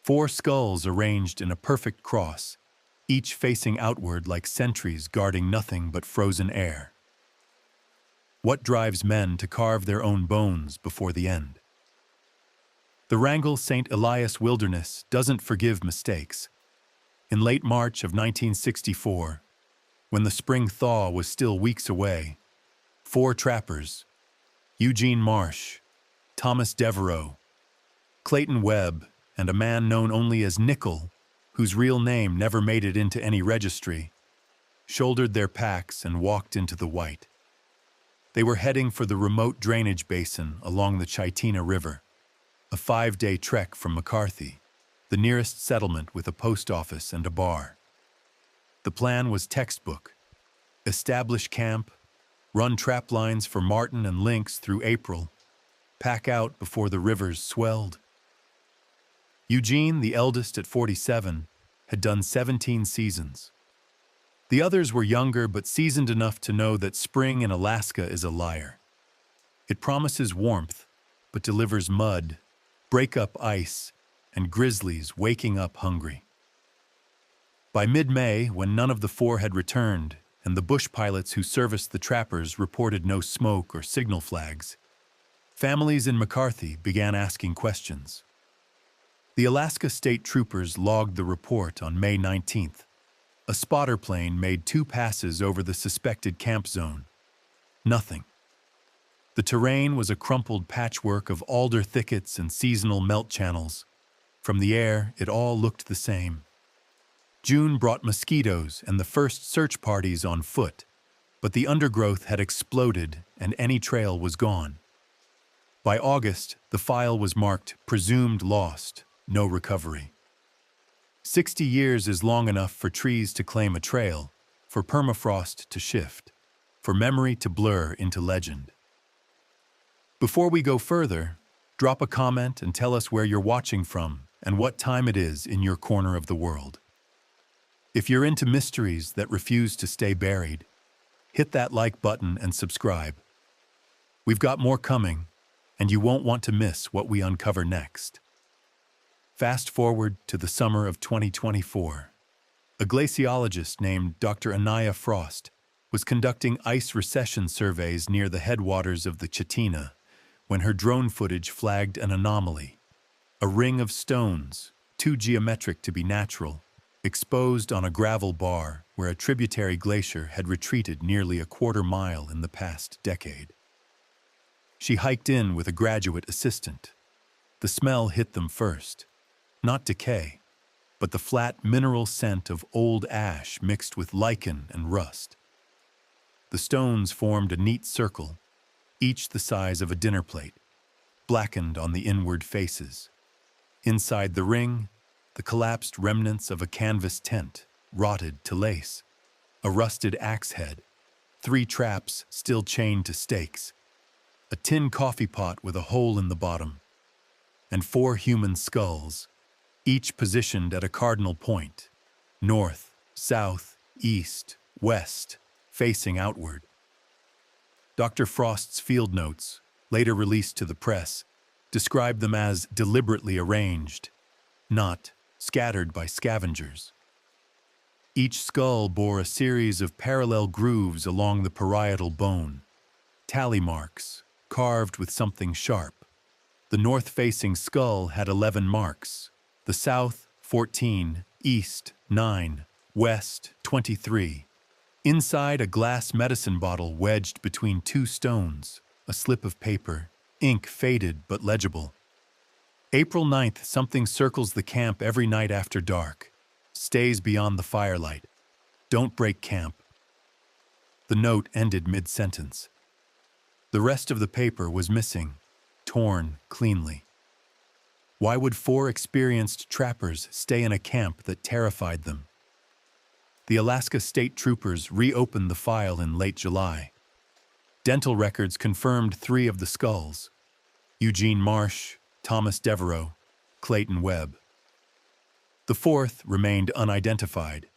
Four skulls arranged in a perfect cross, each facing outward like sentries guarding nothing but frozen air. What drives men to carve their own bones before the end? The Wrangell St. Elias Wilderness doesn't forgive mistakes. In late March of 1964, when the spring thaw was still weeks away, four trappers, Eugene Marsh, Thomas Devereaux, Clayton Webb, and a man known only as Nickel, whose real name never made it into any registry, shouldered their packs and walked into the white. They were heading for the remote drainage basin along the Chitina River, a 5-day trek from McCarthy, the nearest settlement with a post office and a bar. The plan was textbook: establish camp, run trap lines for marten and lynx through April, pack out before the rivers swelled. Eugene, the eldest at 47, had done 17 seasons. The others were younger but seasoned enough to know that spring in Alaska is a liar. It promises warmth, but delivers mud, break-up ice, and grizzlies waking up hungry. By mid-May, when none of the four had returned, and the bush pilots who serviced the trappers reported no smoke or signal flags, families in McCarthy began asking questions. The Alaska State Troopers logged the report on May 19th. A spotter plane made 2 passes over the suspected camp zone. Nothing. The terrain was a crumpled patchwork of alder thickets and seasonal melt channels. From the air, it all looked the same. June brought mosquitoes and the first search parties on foot, but the undergrowth had exploded and any trail was gone. By August, the file was marked presumed lost, no recovery. 60 years is long enough for trees to claim a trail, for permafrost to shift, for memory to blur into legend. Before we go further, drop a comment and tell us where you're watching from and what time it is in your corner of the world. If you're into mysteries that refuse to stay buried, hit that like button and subscribe. We've got more coming, and you won't want to miss what we uncover next. Fast forward to the summer of 2024. A glaciologist named Dr. Anaya Frost was conducting ice recession surveys near the headwaters of the Chitina when her drone footage flagged an anomaly. A ring of stones, too geometric to be natural, exposed on a gravel bar where a tributary glacier had retreated nearly a quarter mile in the past decade. She hiked in with a graduate assistant. The smell hit them first. Not decay, but the flat mineral scent of old ash mixed with lichen and rust. The stones formed a neat circle, each the size of a dinner plate, blackened on the inward faces. Inside the ring, the collapsed remnants of a canvas tent, rotted to lace, a rusted axe head, 3 traps still chained to stakes, a tin coffee pot with a hole in the bottom, and 4 human skulls, each positioned at a cardinal point, north, south, east, west, facing outward. Dr. Frost's field notes, later released to the press, described them as deliberately arranged, not scattered by scavengers. Each skull bore a series of parallel grooves along the parietal bone, tally marks, carved with something sharp. The north-facing skull had 11 marks, the south, 14, east, 9, west, 23. Inside, a glass medicine bottle wedged between 2 stones, a slip of paper, ink faded but legible. April 9th, something circles the camp every night after dark, stays beyond the firelight. Don't break camp. The note ended mid-sentence. The rest of the paper was missing, torn cleanly. Why would 4 experienced trappers stay in a camp that terrified them? The Alaska State Troopers reopened the file in late July. Dental records confirmed 3 of the skulls: Eugene Marsh, Thomas Devereaux, Clayton Webb. The 4th remained unidentified.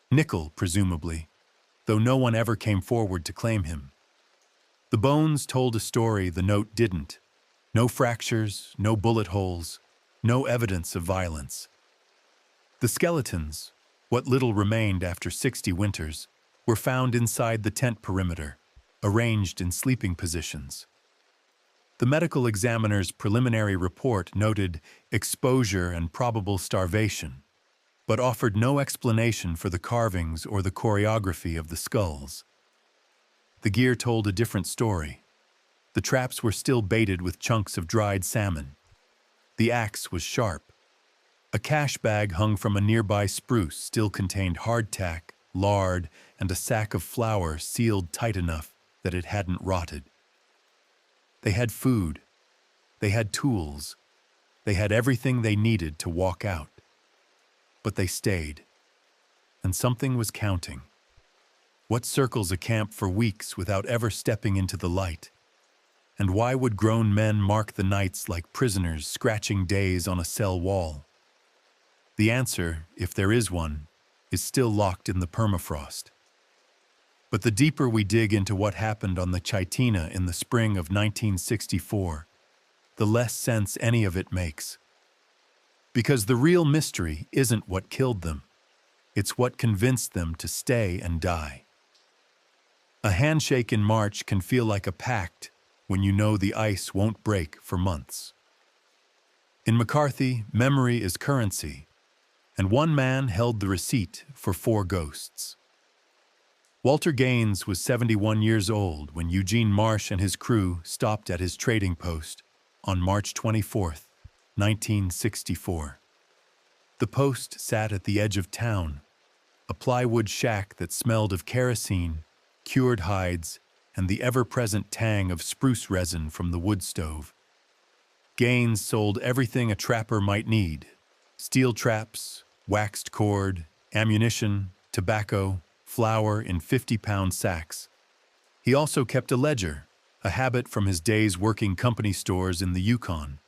Nickel, presumably, though no one ever came forward to claim him. The bones told a story the note didn't. No fractures, no bullet holes, No evidence of violence. The skeletons, what little remained after 60 winters, were found inside the tent perimeter, arranged in sleeping positions. The medical examiner's preliminary report noted exposure and probable starvation, but offered no explanation for the carvings or the choreography of the skulls. The gear told a different story. The traps were still baited with chunks of dried salmon. The axe was sharp. A cash bag hung from a nearby spruce still contained hardtack, lard, and a sack of flour sealed tight enough that it hadn't rotted. They had food. They had tools. They had everything they needed to walk out. But they stayed. And something was counting. What circles a camp for weeks without ever stepping into the light? And why would grown men mark the nights like prisoners scratching days on a cell wall? The answer, if there is one, is still locked in the permafrost. But the deeper we dig into what happened on the Chitina in the spring of 1964, the less sense any of it makes. Because the real mystery isn't what killed them. It's what convinced them to stay and die. A handshake in March can feel like a pact when you know the ice won't break for months. In McCarthy, memory is currency, and one man held the receipt for 4 ghosts. Walter Gaines was 71 years old when Eugene Marsh and his crew stopped at his trading post on March 24, 1964. The post sat at the edge of town, a plywood shack that smelled of kerosene, cured hides, and the ever-present tang of spruce resin from the wood stove. Gaines sold everything a trapper might need: steel traps, waxed cord, ammunition, tobacco, flour in 50-pound sacks. He also kept a ledger, a habit from his days working company stores in the Yukon.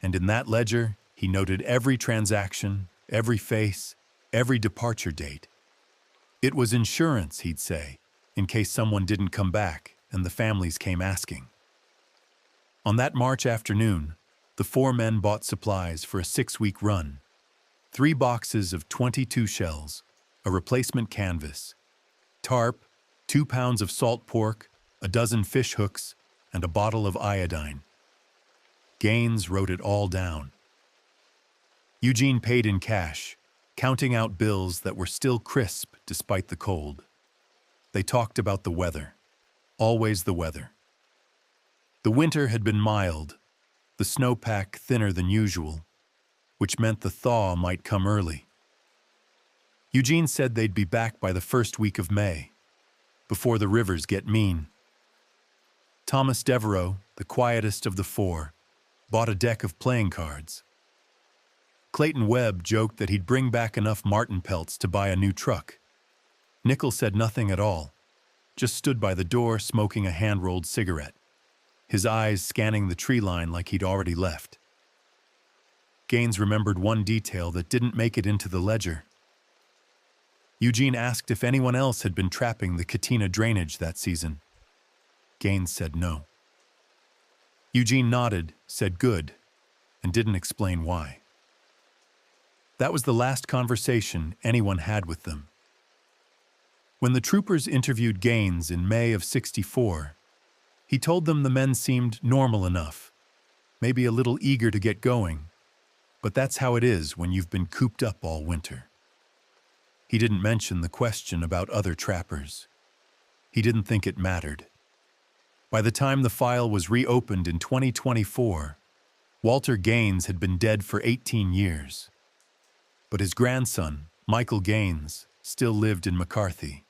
And in that ledger, he noted every transaction, every face, every departure date. It was insurance, he'd say, in case someone didn't come back and the families came asking. On that March afternoon, the 4 men bought supplies for a 6-week run: 3 boxes of 22 shells, a replacement canvas, tarp, 2 pounds of salt pork, a dozen fish hooks, and a bottle of iodine. Gaines wrote it all down. Eugene paid in cash, counting out bills that were still crisp despite the cold. They talked about the weather. Always the weather. The winter had been mild, the snowpack thinner than usual, which meant the thaw might come early. Eugene said they'd be back by the first week of May, before the rivers get mean. Thomas Devereaux, the quietest of the 4, bought a deck of playing cards. Clayton Webb joked that he'd bring back enough marten pelts to buy a new truck. Nickel said nothing at all, just stood by the door smoking a hand-rolled cigarette, his eyes scanning the tree line like he'd already left. Gaines remembered one detail that didn't make it into the ledger. Eugene asked if anyone else had been trapping the Chitina drainage that season. Gaines said no. Eugene nodded, said good, and didn't explain why. That was the last conversation anyone had with them. When the troopers interviewed Gaines in May of '64, he told them the men seemed normal enough, maybe a little eager to get going, but that's how it is when you've been cooped up all winter. He didn't mention the question about other trappers. He didn't think it mattered. By the time the file was reopened in 2024, Walter Gaines had been dead for 18 years. But his grandson, Michael Gaines, still lived in McCarthy,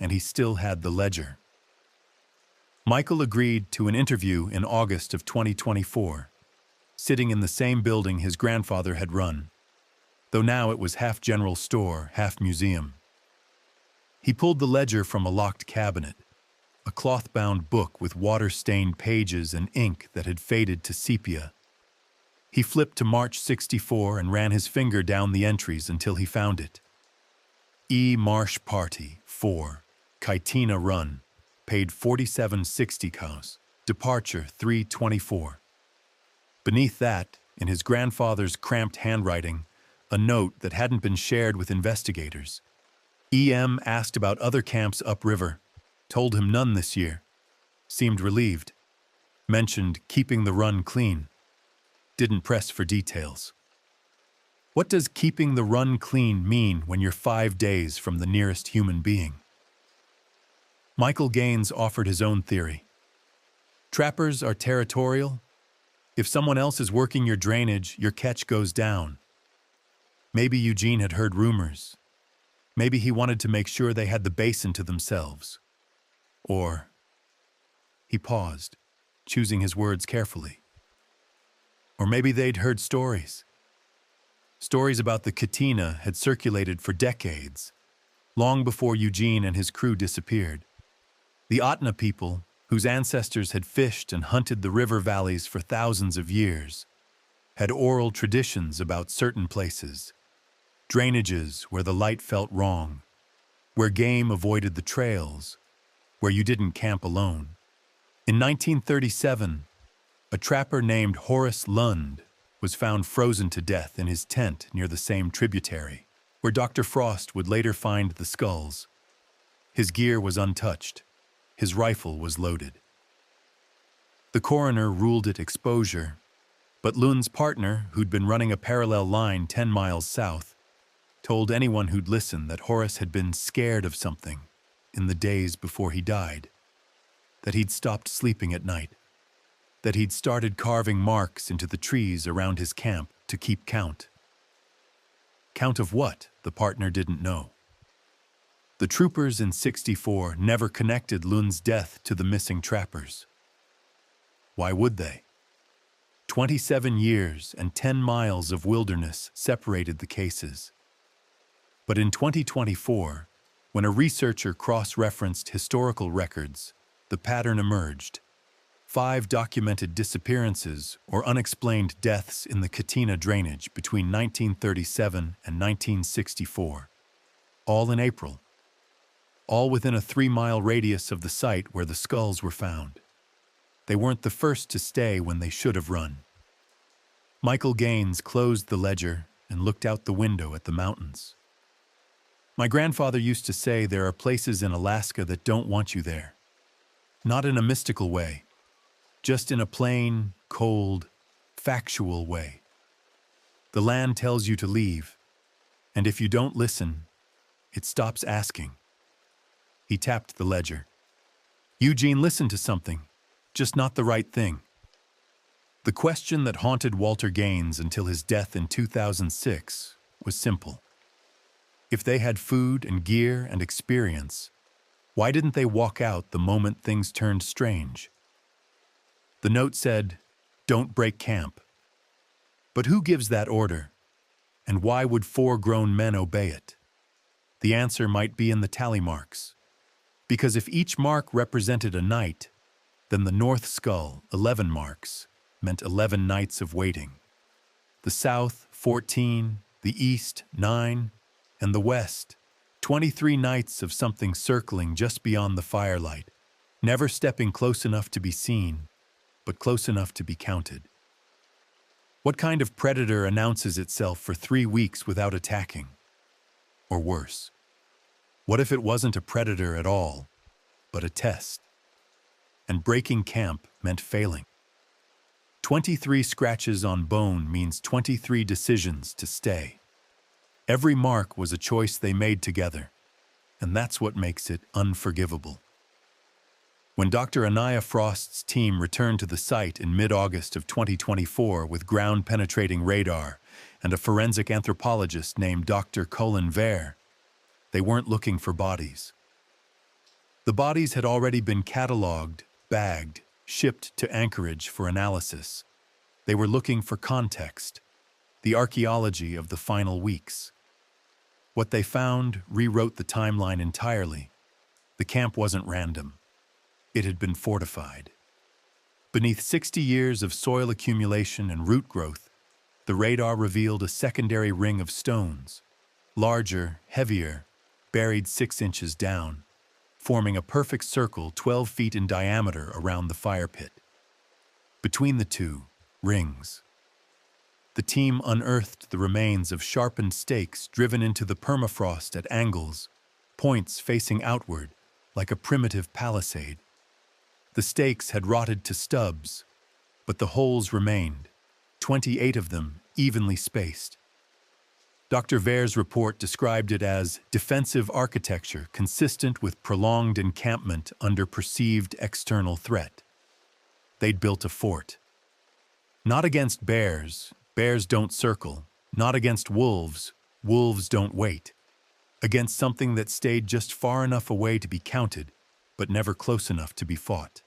and he still had the ledger. Michael agreed to an interview in August of 2024, sitting in the same building his grandfather had run, though now it was half general store, half museum. He pulled the ledger from a locked cabinet, a cloth-bound book with water-stained pages and ink that had faded to sepia. He flipped to March '64 and ran his finger down the entries until he found it. E. Marsh Party, 4, Chitina Run, paid $47.60 cows, departure 3/24. Beneath that, in his grandfather's cramped handwriting, a note that hadn't been shared with investigators. EM asked about other camps upriver, told him none this year, seemed relieved, mentioned keeping the run clean, didn't press for details. What does keeping the run clean mean when you're 5 days from the nearest human being? Michael Gaines offered his own theory. Trappers are territorial. If someone else is working your drainage, your catch goes down. Maybe Eugene had heard rumors. Maybe he wanted to make sure they had the basin to themselves. Or, he paused, choosing his words carefully. Or maybe they'd heard stories. Stories about the Chitina had circulated for decades, long before Eugene and his crew disappeared. The Atna people, whose ancestors had fished and hunted the river valleys for thousands of years, had oral traditions about certain places, drainages where the light felt wrong, where game avoided the trails, where you didn't camp alone. In 1937, a trapper named Horace Lund was found frozen to death in his tent near the same tributary, where Dr. Frost would later find the skulls. His gear was untouched. His rifle was loaded. The coroner ruled it exposure, but Lund's partner, who'd been running a parallel line 10 miles south, told anyone who'd listen that Horace had been scared of something in the days before he died, that he'd stopped sleeping at night, that he'd started carving marks into the trees around his camp to keep count. Count of what, the partner didn't know. The troopers in 64 never connected Lund's death to the missing trappers. Why would they? 27 years and 10 miles of wilderness separated the cases. But in 2024, when a researcher cross-referenced historical records, the pattern emerged. 5 documented disappearances or unexplained deaths in the Chitina drainage between 1937 and 1964. All in April. All within a 3-mile radius of the site where the skulls were found. They weren't the first to stay when they should have run. Michael Gaines closed the ledger and looked out the window at the mountains. My grandfather used to say there are places in Alaska that don't want you there. Not in a mystical way, just in a plain, cold, factual way. The land tells you to leave, and if you don't listen, it stops asking. He tapped the ledger. Eugene listened to something, just not the right thing. The question that haunted Walter Gaines until his death in 2006 was simple. If they had food and gear and experience, why didn't they walk out the moment things turned strange? The note said, "Don't break camp." But who gives that order? And why would 4 grown men obey it? The answer might be in the tally marks. Because if each mark represented a night, then the North Skull, 11 marks, meant 11 nights of waiting. The South, 14, the East, 9, and the West, 23 nights of something circling just beyond the firelight, never stepping close enough to be seen, but close enough to be counted. What kind of predator announces itself for 3 weeks without attacking? Or worse, what if it wasn't a predator at all, but a test? And breaking camp meant failing. 23 scratches on bone means 23 decisions to stay. Every mark was a choice they made together, and that's what makes it unforgivable. When Dr. Anaya Frost's team returned to the site in mid-August of 2024 with ground-penetrating radar and a forensic anthropologist named Dr. Colin Vare, they weren't looking for bodies. The bodies had already been cataloged, bagged, shipped to Anchorage for analysis. They were looking for context, the archaeology of the final weeks. What they found rewrote the timeline entirely. The camp wasn't random. It had been fortified. Beneath 60 years of soil accumulation and root growth, the radar revealed a secondary ring of stones, larger, heavier, buried 6 inches down, forming a perfect circle 12 feet in diameter around the fire pit. Between the two, rings. The team unearthed the remains of sharpened stakes driven into the permafrost at angles, points facing outward, like a primitive palisade. The stakes had rotted to stubs, but the holes remained, 28 of them evenly spaced. Dr. Vere's report described it as defensive architecture consistent with prolonged encampment under perceived external threat. They'd built a fort. Not against bears, bears don't circle. Not against wolves, wolves don't wait. Against something that stayed just far enough away to be counted, but never close enough to be fought.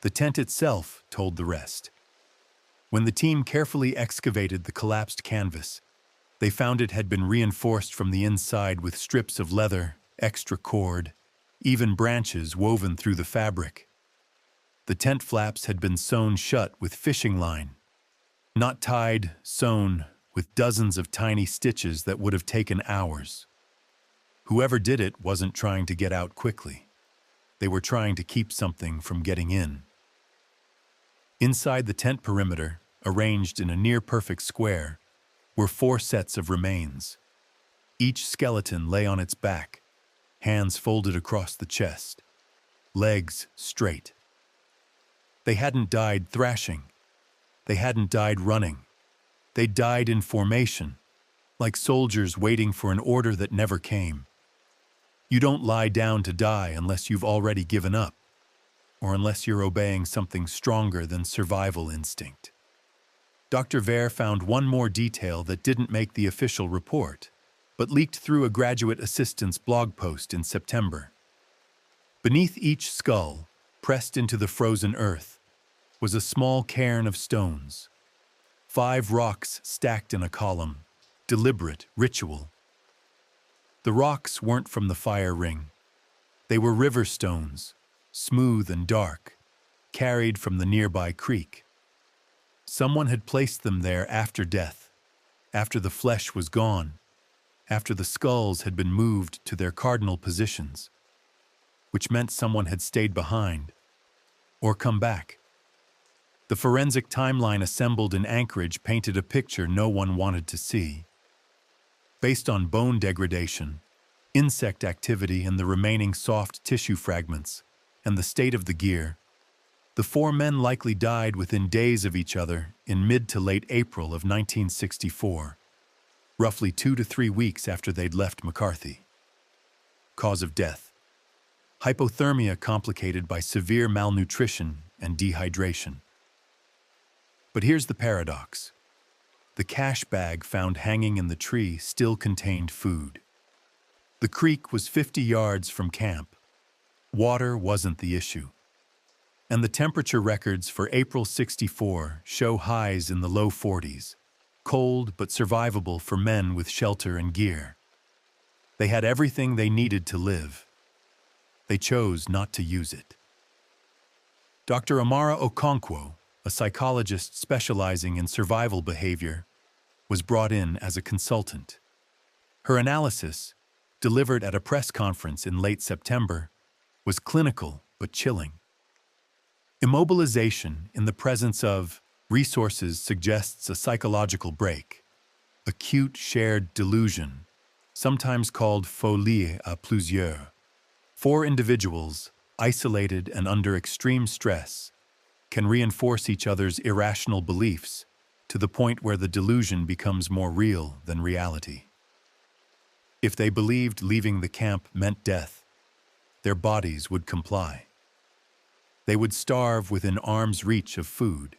The tent itself told the rest. When the team carefully excavated the collapsed canvas, they found it had been reinforced from the inside with strips of leather, extra cord, even branches woven through the fabric. The tent flaps had been sewn shut with fishing line, not tied, sewn, with dozens of tiny stitches that would have taken hours. Whoever did it wasn't trying to get out quickly. They were trying to keep something from getting in. Inside the tent perimeter, arranged in a near-perfect square, were 4 sets of remains. Each skeleton lay on its back, hands folded across the chest, legs straight. They hadn't died thrashing. They hadn't died running. They died in formation, like soldiers waiting for an order that never came. You don't lie down to die unless you've already given up, or unless you're obeying something stronger than survival instinct. Dr. Vere found one more detail that didn't make the official report, but leaked through a graduate assistant's blog post in September. Beneath each skull, pressed into the frozen earth, was a small cairn of stones. 5 rocks stacked in a column, deliberate ritual. The rocks weren't from the fire ring. They were river stones, smooth and dark, carried from the nearby creek. Someone had placed them there after death, after the flesh was gone, after the skulls had been moved to their cardinal positions, which meant someone had stayed behind, or come back. The forensic timeline assembled in Anchorage painted a picture no one wanted to see. Based on bone degradation, insect activity and the remaining soft tissue fragments, and the state of the gear, the 4 men likely died within days of each other in mid to late April of 1964, roughly 2 to 3 weeks after they'd left McCarthy. Cause of death: hypothermia complicated by severe malnutrition and dehydration. But here's the paradox. The cash bag found hanging in the tree still contained food. The creek was 50 yards from camp. Water wasn't the issue. And the temperature records for April '64 show highs in the low 40s, cold but survivable for men with shelter and gear. They had everything they needed to live. They chose not to use it. Dr. Amara Okonkwo, a psychologist specializing in survival behavior, was brought in as a consultant. Her analysis, delivered at a press conference in late September, was clinical but chilling. Immobilization in the presence of resources suggests a psychological break, acute shared delusion, sometimes called folie à plusieurs. 4 individuals, isolated and under extreme stress, can reinforce each other's irrational beliefs to the point where the delusion becomes more real than reality. If they believed leaving the camp meant death, their bodies would comply. They would starve within arm's reach of food.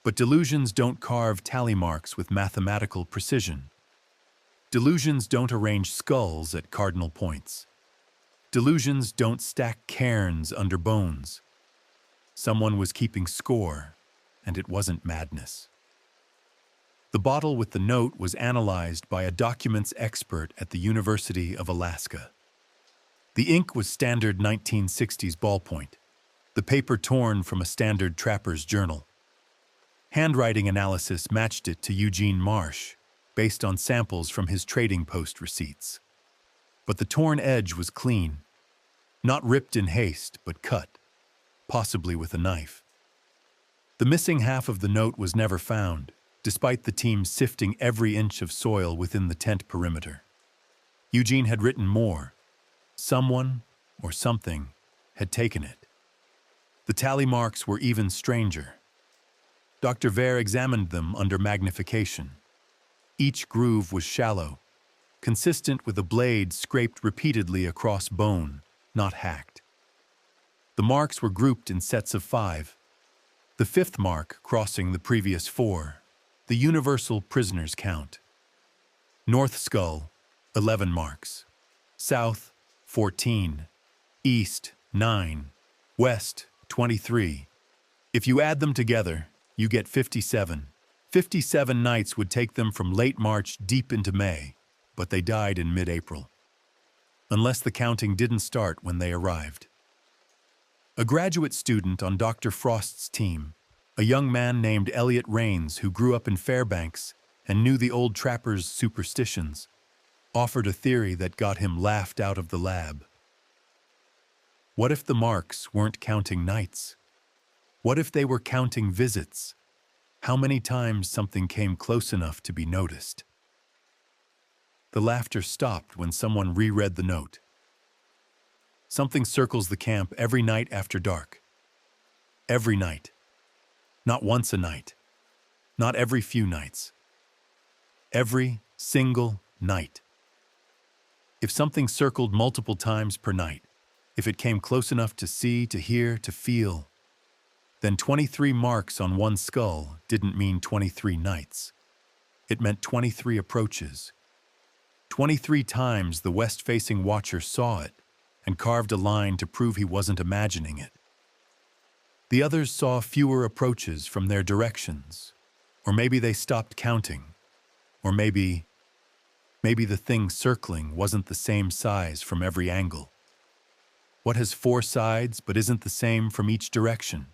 But delusions don't carve tally marks with mathematical precision. Delusions don't arrange skulls at cardinal points. Delusions don't stack cairns under bones. Someone was keeping score, and it wasn't madness. The bottle with the note was analyzed by a documents expert at the University of Alaska. The ink was standard 1960s ballpoint, the paper torn from a standard trapper's journal. Handwriting analysis matched it to Eugene Marsh, based on samples from his trading post receipts. But the torn edge was clean, not ripped in haste, but cut, possibly with a knife. The missing half of the note was never found, despite the team sifting every inch of soil within the tent perimeter. Eugene had written more. Someone, or something, had taken it. The tally marks were even stranger. Dr. Vere examined them under magnification. Each groove was shallow, consistent with a blade scraped repeatedly across bone, not hacked. The marks were grouped in sets of 5, the 5th mark crossing the previous 4, the universal prisoner's count. North skull, 11 marks. South, 14. East, 9. West, 23. If you add them together, you get 57. 57 nights would take them from late March deep into May, but they died in mid-April. Unless the counting didn't start when they arrived. A graduate student on Dr. Frost's team, a young man named Elliot Rains who grew up in Fairbanks and knew the old trappers' superstitions, offered a theory that got him laughed out of the lab. What if the marks weren't counting nights? What if they were counting visits? How many times something came close enough to be noticed? The laughter stopped when someone reread the note. Something circles the camp every night after dark. Every night. Not once a night. Not every few nights. Every single night. If something circled multiple times per night, if it came close enough to see, to hear, to feel, then 23 marks on one skull didn't mean 23 nights. It meant 23 approaches. 23 times the west-facing watcher saw it and carved a line to prove he wasn't imagining it. The others saw fewer approaches from their directions, or maybe they stopped counting, or maybe the thing circling wasn't the same size from every angle. What has 4 sides but isn't the same from each direction?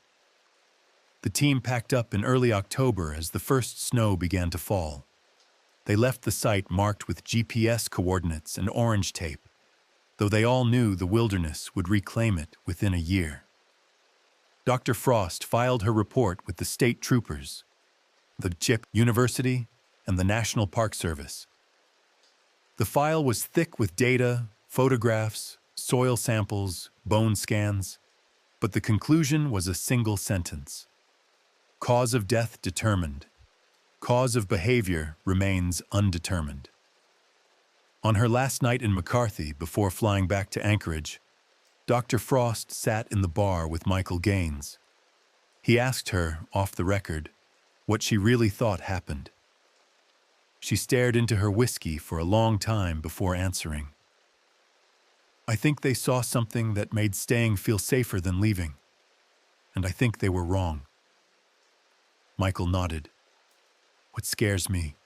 The team packed up in early October as the first snow began to fall. They left the site marked with GPS coordinates and orange tape, though they all knew the wilderness would reclaim it within a year. Dr. Frost filed her report with the state troopers, the CHIP University, and the National Park Service. The file was thick with data, photographs, soil samples, bone scans, but the conclusion was a single sentence. Cause of death determined. Cause of behavior remains undetermined. On her last night in McCarthy before flying back to Anchorage, Dr. Frost sat in the bar with Michael Gaines. He asked her, off the record, what she really thought happened. She stared into her whiskey for a long time before answering. I think they saw something that made staying feel safer than leaving, and I think they were wrong. Michael nodded. What scares me,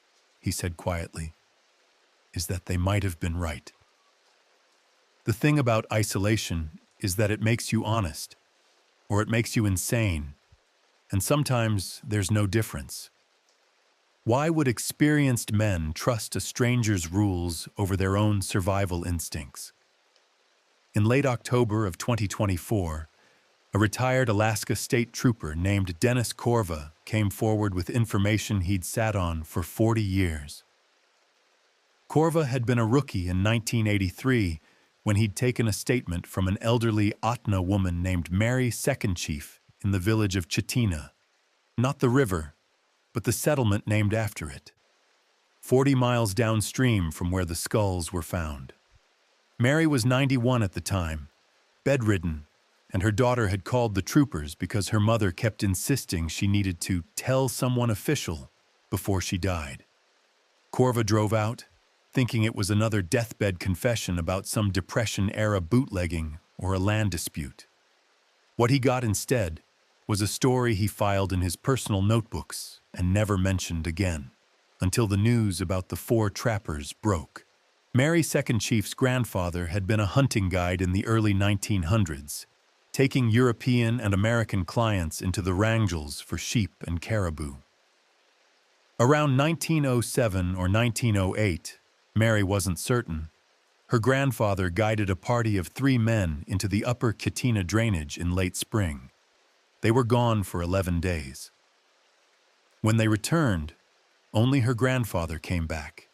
he said quietly, is that they might have been right. The thing about isolation is that it makes you honest, or it makes you insane, and sometimes there's no difference. Why would experienced men trust a stranger's rules over their own survival instincts? In late October of 2024, a retired Alaska state trooper named Dennis Corva came forward with information he'd sat on for 40 years. Corva had been a rookie in 1983 when he'd taken a statement from an elderly Atna woman named Mary Second Chief in the village of Chitina, not the river, but the settlement named after it, 40 miles downstream from where the skulls were found. Mary was 91 at the time, bedridden, and her daughter had called the troopers because her mother kept insisting she needed to tell someone official before she died. Corva drove out, thinking it was another deathbed confession about some Depression-era bootlegging or a land dispute. What he got instead was a story he filed in his personal notebooks and never mentioned again, until the news about the 4 trappers broke. Mary Second Chief's grandfather had been a hunting guide in the early 1900s, taking European and American clients into the Wrangells for sheep and caribou. Around 1907 or 1908, Mary wasn't certain, her grandfather guided a party of 3 men into the upper Chitina drainage in late spring. They were gone for 11 days. When they returned, only her grandfather came back.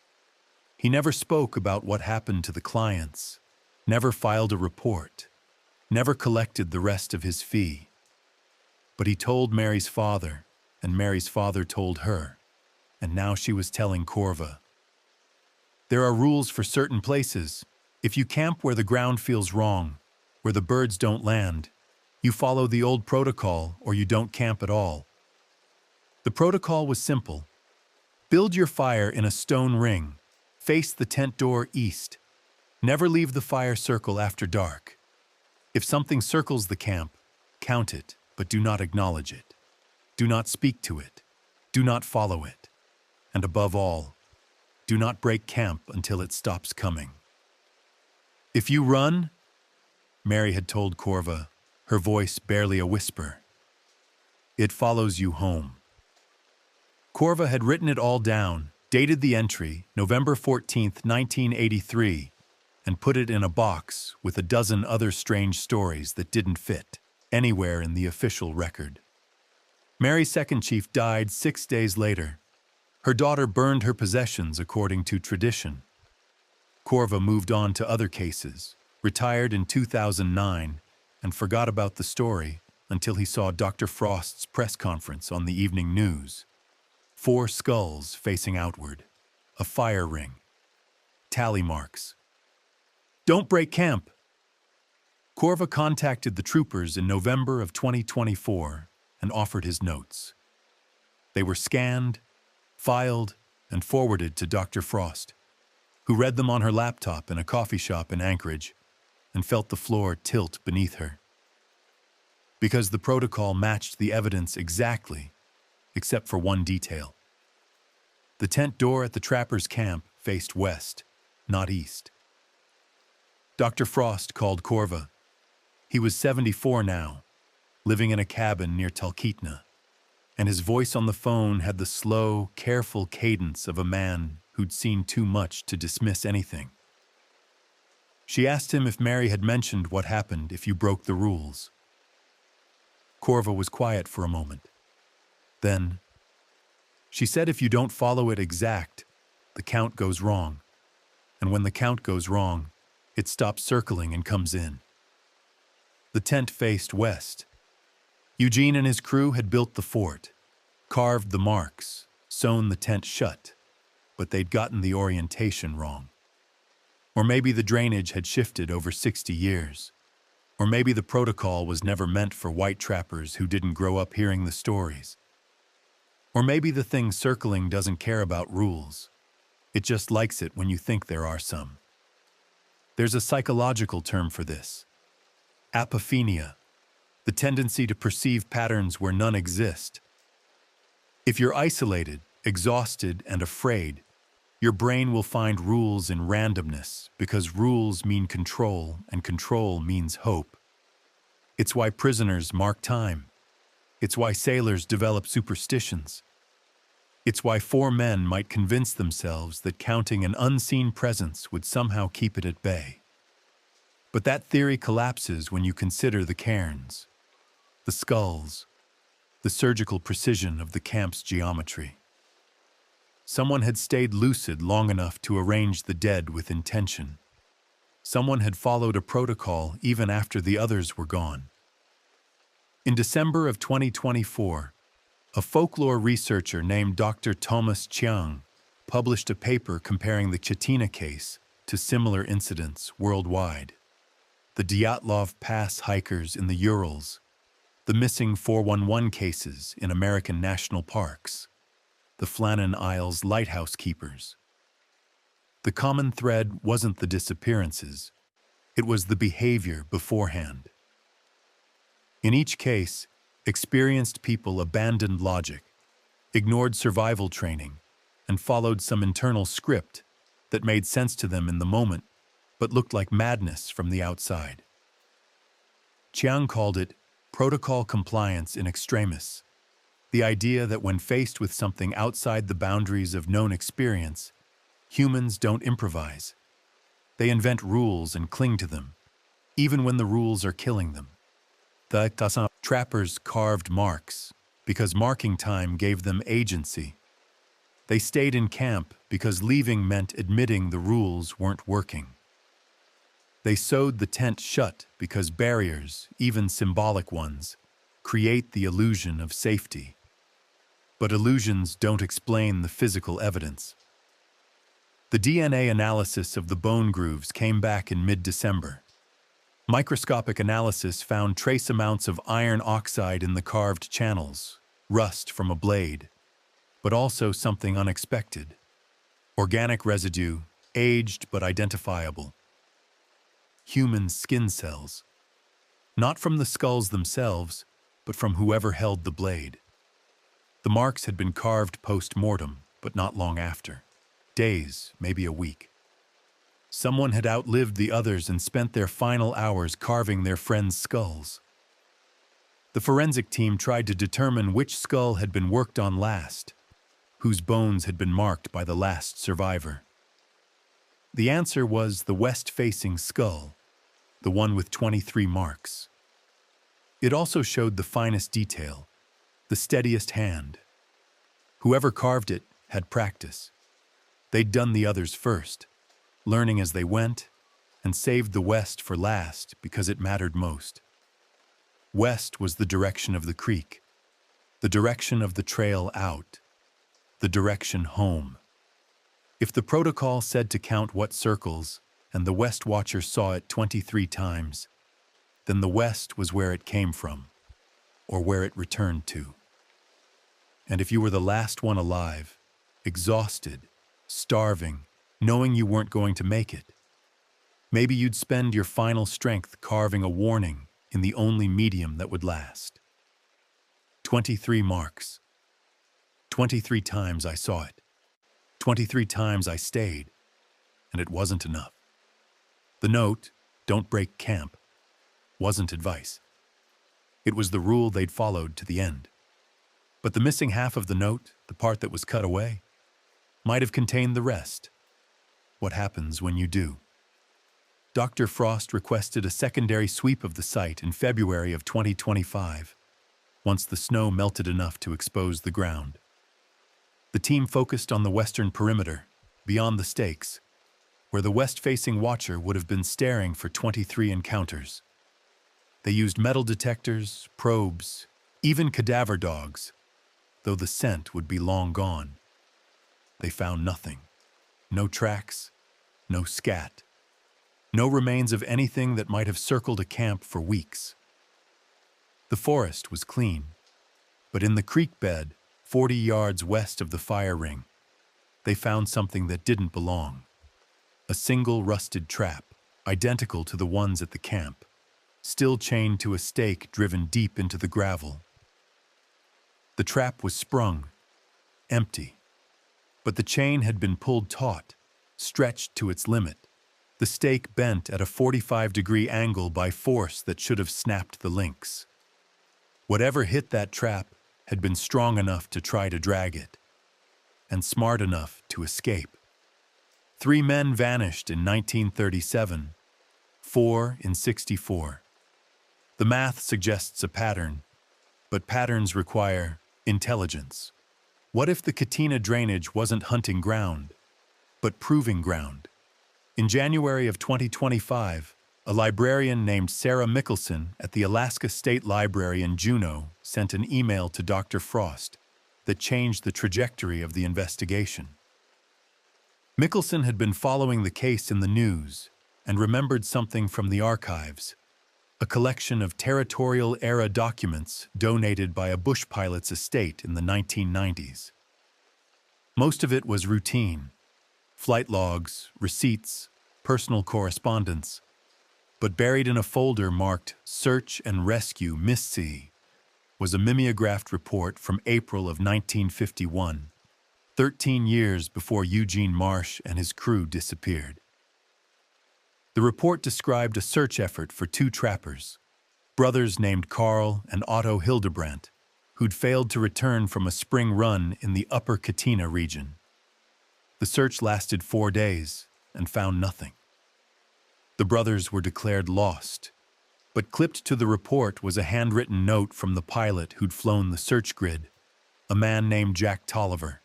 He never spoke about what happened to the clients, never filed a report, never collected the rest of his fee. But he told Mary's father, and Mary's father told her, and now she was telling Corva. There are rules for certain places. If you camp where the ground feels wrong, where the birds don't land, you follow the old protocol or you don't camp at all. The protocol was simple. Build your fire in a stone ring. Face the tent door east. Never leave the fire circle after dark. If something circles the camp, count it, but do not acknowledge it. Do not speak to it. Do not follow it. And above all, do not break camp until it stops coming. If you run, Mary had told Corva, her voice barely a whisper, it follows you home. Corva had written it all down, dated the entry, November 14th, 1983, and put it in a box with a dozen other strange stories that didn't fit anywhere in the official record. Mary's second chief died 6 days later. Her daughter burned her possessions according to tradition. Corva moved on to other cases, retired in 2009, and forgot about the story until he saw Dr. Frost's press conference on the evening news. 4 skulls facing outward, a fire ring, tally marks. Don't break camp! Corva contacted the troopers in November of 2024 and offered his notes. They were scanned, filed, and forwarded to Dr. Frost, who read them on her laptop in a coffee shop in Anchorage and felt the floor tilt beneath her. Because the protocol matched the evidence exactly, except for one detail. The tent door at the trappers' camp faced west, not east. Dr. Frost called Corva. He was 74 now, living in a cabin near Talkeetna, and his voice on the phone had the slow, careful cadence of a man who'd seen too much to dismiss anything. She asked him if Mary had mentioned what happened if you broke the rules. Corva was quiet for a moment. Then, she said if you don't follow it exact, the count goes wrong. And when the count goes wrong, it stops circling and comes in. The tent faced west. Eugene and his crew had built the fort, carved the marks, sewn the tent shut, but they'd gotten the orientation wrong. Or maybe the drainage had shifted over 60 years. Or maybe the protocol was never meant for white trappers who didn't grow up hearing the stories. Or maybe the thing circling doesn't care about rules. It just likes it when you think there are some. There's a psychological term for this. Apophenia, the tendency to perceive patterns where none exist. If you're isolated, exhausted, and afraid, your brain will find rules in randomness because rules mean control and control means hope. It's why prisoners mark time. It's why sailors develop superstitions. It's why 4 men might convince themselves that counting an unseen presence would somehow keep it at bay. But that theory collapses when you consider the cairns, the skulls, the surgical precision of the camp's geometry. Someone had stayed lucid long enough to arrange the dead with intention. Someone had followed a protocol even after the others were gone. In December of 2024, a folklore researcher named Dr. Thomas Chiang published a paper comparing the Chitina case to similar incidents worldwide. The Dyatlov Pass hikers in the Urals, the missing 411 cases in American national parks, the Flannan Isles lighthouse keepers. The common thread wasn't the disappearances, it was the behavior beforehand. In each case, experienced people abandoned logic, ignored survival training, and followed some internal script that made sense to them in the moment, but looked like madness from the outside. Chiang called it protocol compliance in extremis, the idea that when faced with something outside the boundaries of known experience, humans don't improvise. They invent rules and cling to them, even when the rules are killing them. Trappers carved marks because marking time gave them agency. They stayed in camp because leaving meant admitting the rules weren't working. They sewed the tent shut because barriers, even symbolic ones, create the illusion of safety. But illusions don't explain the physical evidence. The DNA analysis of the bone grooves came back in mid-December. Microscopic analysis found trace amounts of iron oxide in the carved channels, rust from a blade, but also something unexpected. Organic residue, aged but identifiable. Human skin cells. Not from the skulls themselves, but from whoever held the blade. The marks had been carved post-mortem, but not long after. Days, maybe a week. Someone had outlived the others and spent their final hours carving their friends' skulls. The forensic team tried to determine which skull had been worked on last, whose bones had been marked by the last survivor. The answer was the west-facing skull, the one with 23 marks. It also showed the finest detail, the steadiest hand. Whoever carved it had practice. They'd done the others first, learning as they went, and saved the west for last because it mattered most. West was the direction of the creek, the direction of the trail out, the direction home. If the protocol said to count what circles, and the West Watcher saw it 23 times, then the West was where it came from, or where it returned to. And if you were the last one alive, exhausted, starving, knowing you weren't going to make it, maybe you'd spend your final strength carving a warning in the only medium that would last. 23 marks. 23 times I saw it. 23 times I stayed, and it wasn't enough. The note, "Don't break camp," wasn't advice. It was the rule they'd followed to the end. But the missing half of the note, the part that was cut away, might have contained the rest. What happens when you do? Dr. Frost requested a secondary sweep of the site in February of 2025, once the snow melted enough to expose the ground. The team focused on the western perimeter, beyond the stakes, where the west-facing watcher would have been staring for 23 encounters. They used metal detectors, probes, even cadaver dogs, though the scent would be long gone. They found nothing. No tracks, no scat, no remains of anything that might have circled a camp for weeks. The forest was clean, but in the creek bed, 40 yards west of the fire ring, they found something that didn't belong. A single rusted trap, identical to the ones at the camp, still chained to a stake driven deep into the gravel. The trap was sprung, empty, but the chain had been pulled taut, stretched to its limit, the stake bent at a 45-degree angle by force that should have snapped the links. Whatever hit that trap had been strong enough to try to drag it, and smart enough to escape. 3 men vanished in 1937, 4 in 64. The math suggests a pattern, but patterns require intelligence. What if the Chitina drainage wasn't hunting ground, but proving ground? In January of 2025, a librarian named Sarah Mickelson at the Alaska State Library in Juneau sent an email to Dr. Frost that changed the trajectory of the investigation. Mickelson had been following the case in the news and remembered something from the archives, a collection of territorial-era documents donated by a bush pilot's estate in the 1990s. Most of it was routine: flight logs, receipts, personal correspondence. But buried in a folder marked Search and Rescue Missy was a mimeographed report from April of 1951, 13 years before Eugene Marsh and his crew disappeared. The report described a search effort for 2 trappers, brothers named Carl and Otto Hildebrandt, who'd failed to return from a spring run in the upper Chitina region. The search lasted 4 days and found nothing. The brothers were declared lost, But clipped to the report was a handwritten note from the pilot who'd flown the search grid, a man named Jack Tolliver.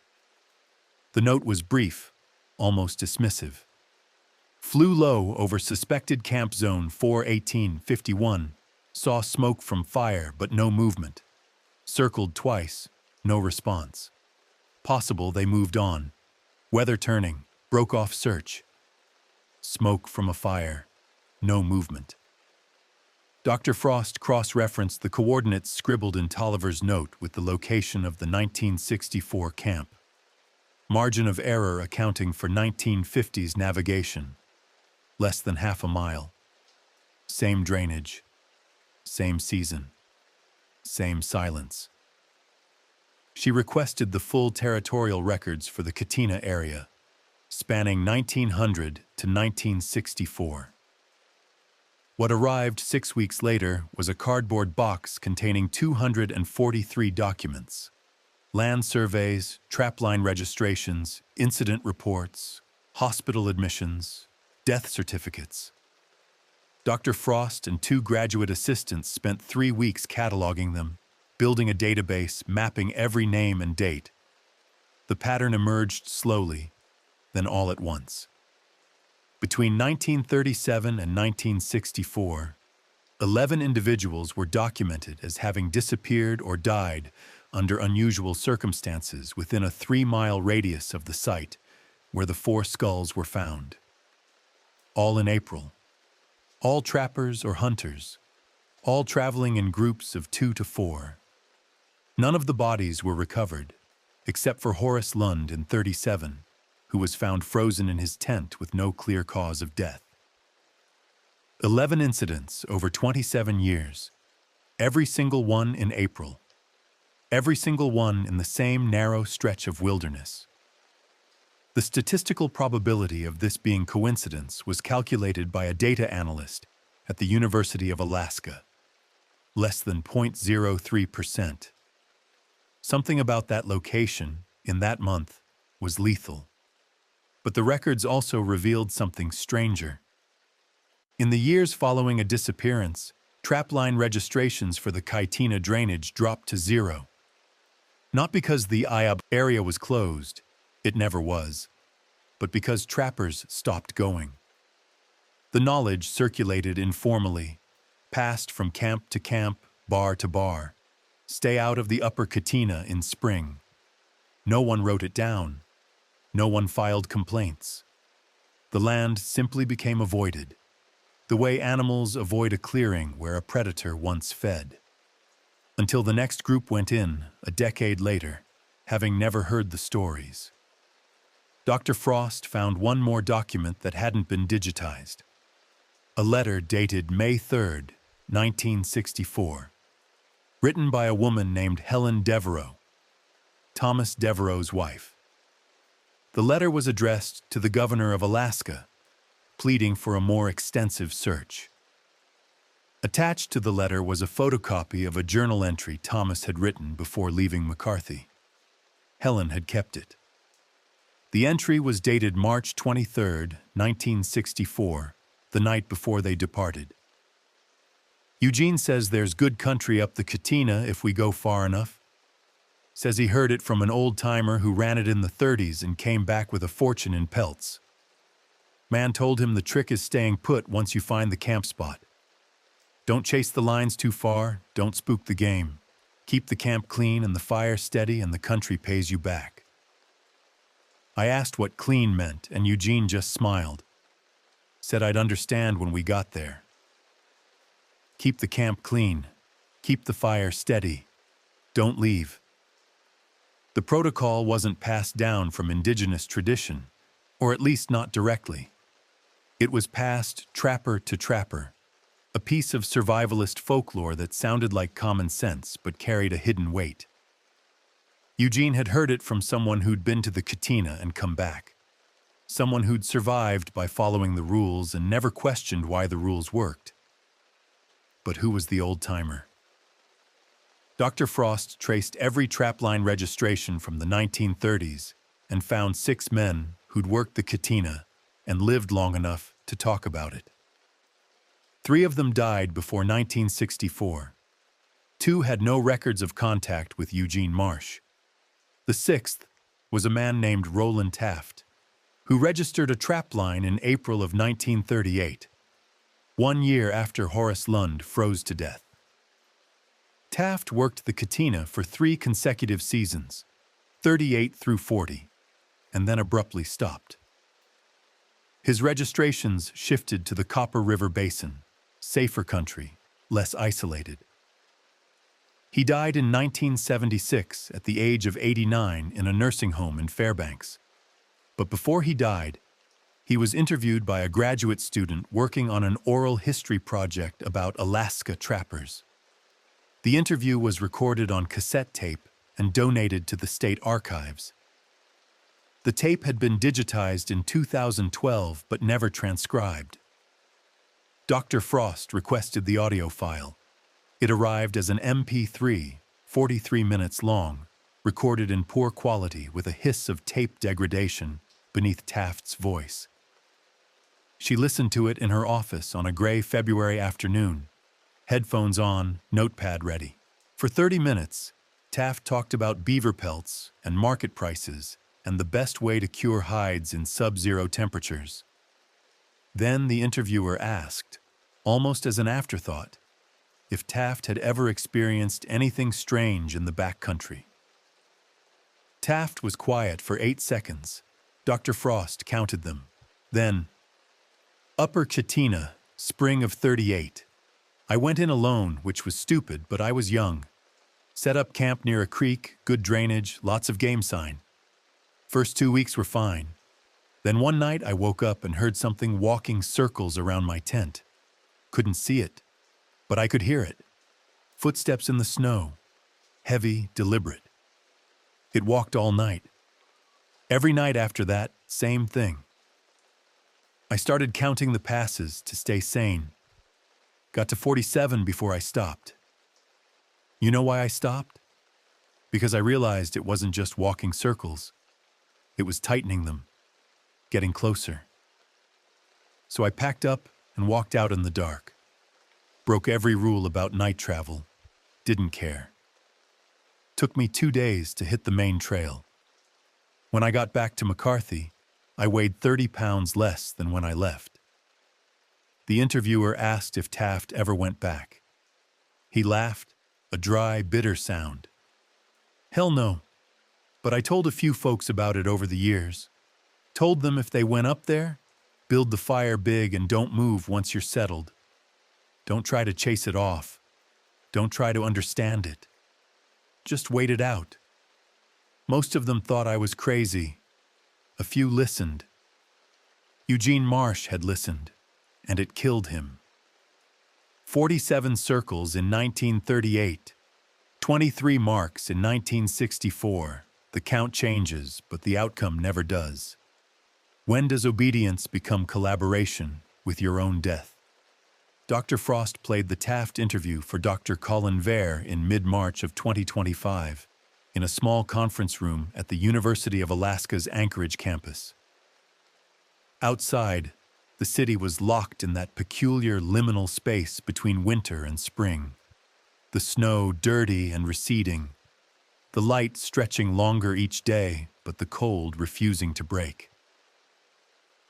The note was brief, almost dismissive. Flew low over suspected camp zone 41851, saw smoke from fire but no movement. Circled twice, no response. Possible they moved on. Weather turning, broke off search. Smoke from a fire, no movement. Dr. Frost cross-referenced the coordinates scribbled in Tolliver's note with the location of the 1964 camp. Margin of error accounting for 1950s navigation. Less than half a mile. Same drainage. Same season. Same silence. She requested the full territorial records for the Chitina area, spanning 1900 to 1964. What arrived 6 weeks later was a cardboard box containing 243 documents. Land surveys, trapline registrations, incident reports, hospital admissions, death certificates. Dr. Frost and 2 graduate assistants spent 3 weeks cataloging them, building a database, mapping every name and date. The pattern emerged slowly, then all at once. Between 1937 and 1964, 11 individuals were documented as having disappeared or died under unusual circumstances within a 3-mile radius of the site where the 4 skulls were found. All in April. All trappers or hunters, all traveling in groups of 2 to 4. None of the bodies were recovered, except for Horace Lund in 37, who was found frozen in his tent with no clear cause of death. 11 incidents over 27 years, every single one in April. Every single one in the same narrow stretch of wilderness. The statistical probability of this being coincidence was calculated by a data analyst at the University of Alaska. Less than 0.03%. Something about that location, in that month, was lethal. But the records also revealed something stranger. In the years following a disappearance, trapline registrations for the Chitina drainage dropped to 0. Not because the IAB area was closed, it never was, but because trappers stopped going. The knowledge circulated informally, passed from camp to camp, bar to bar. Stay out of the upper Chitina in spring. No one wrote it down. No one filed complaints. The land simply became avoided, the way animals avoid a clearing where a predator once fed. Until the next group went in, a decade later, having never heard the stories. Dr. Frost found one more document that hadn't been digitized. A letter dated May 3rd, 1964, written by a woman named Helen Devereaux, Thomas Devereaux's wife. The letter was addressed to the governor of Alaska, pleading for a more extensive search. Attached to the letter was a photocopy of a journal entry Thomas had written before leaving McCarthy. Helen had kept it. The entry was dated March 23, 1964, the night before they departed. Eugene says there's good country up the Chitina if we go far enough. Says he heard it from an old-timer who ran it in the 30s and came back with a fortune in pelts. Man told him the trick is staying put once you find the camp spot. Don't chase the lines too far, don't spook the game. Keep the camp clean and the fire steady and the country pays you back. I asked what clean meant, and Eugene just smiled. Said I'd understand when we got there. Keep the camp clean. Keep the fire steady. Don't leave. The protocol wasn't passed down from indigenous tradition, or at least not directly. It was passed trapper to trapper, a piece of survivalist folklore that sounded like common sense but carried a hidden weight. Eugene had heard it from someone who'd been to the Chitina and come back. Someone who'd survived by following the rules and never questioned why the rules worked. But who was the old-timer? Dr. Frost traced every trapline registration from the 1930s and found 6 men who'd worked the Chitina and lived long enough to talk about it. 3 of them died before 1964. 2 had no records of contact with Eugene Marsh. The 6th was a man named Roland Taft, who registered a trapline in April of 1938, 1 year after Horace Lund froze to death. Taft worked the Chitina for 3 consecutive seasons, 38 through 40, and then abruptly stopped. His registrations shifted to the Copper River Basin, safer country, less isolated. He died in 1976 at the age of 89 in a nursing home in Fairbanks. But before he died, he was interviewed by a graduate student working on an oral history project about Alaska trappers. The interview was recorded on cassette tape and donated to the state archives. The tape had been digitized in 2012 but never transcribed. Dr. Frost requested the audio file. It arrived as an MP3, 43 minutes long, recorded in poor quality with a hiss of tape degradation beneath Taft's voice. She listened to it in her office on a gray February afternoon, headphones on, notepad ready. For 30 minutes, Taft talked about beaver pelts and market prices and the best way to cure hides in sub-zero temperatures. Then the interviewer asked, almost as an afterthought, if Taft had ever experienced anything strange in the backcountry. Taft was quiet for 8 seconds. Dr. Frost counted them. Then, Upper Chitina, spring of 38. I went in alone, which was stupid, but I was young. Set up camp near a creek, good drainage, lots of game sign. First 2 weeks were fine. Then one night I woke up and heard something walking circles around my tent. Couldn't see it, but I could hear it. Footsteps in the snow, heavy, deliberate. It walked all night. Every night after that, same thing. I started counting the passes to stay sane. Got to 47 before I stopped. You know why I stopped? Because I realized it wasn't just walking circles. It was tightening them, getting closer. So I packed up and walked out in the dark. Broke every rule about night travel. Didn't care. Took me 2 days to hit the main trail. When I got back to McCarthy, I weighed 30 pounds less than when I left. The interviewer asked if Taft ever went back. He laughed, a dry, bitter sound. Hell no. But I told a few folks about it over the years. Told them if they went up there, build the fire big and don't move once you're settled. Don't try to chase it off. Don't try to understand it. Just wait it out. Most of them thought I was crazy. A few listened. Eugene Marsh had listened, and it killed him. 47 circles in 1938, 23 marks in 1964. The count changes, but the outcome never does. When does obedience become collaboration with your own death? Dr. Frost played the Taft interview for Dr. Colin Vare in mid-March of 2025 in a small conference room at the University of Alaska's Anchorage campus. Outside, the city was locked in that peculiar liminal space between winter and spring. The snow dirty and receding, the light stretching longer each day, but the cold refusing to break.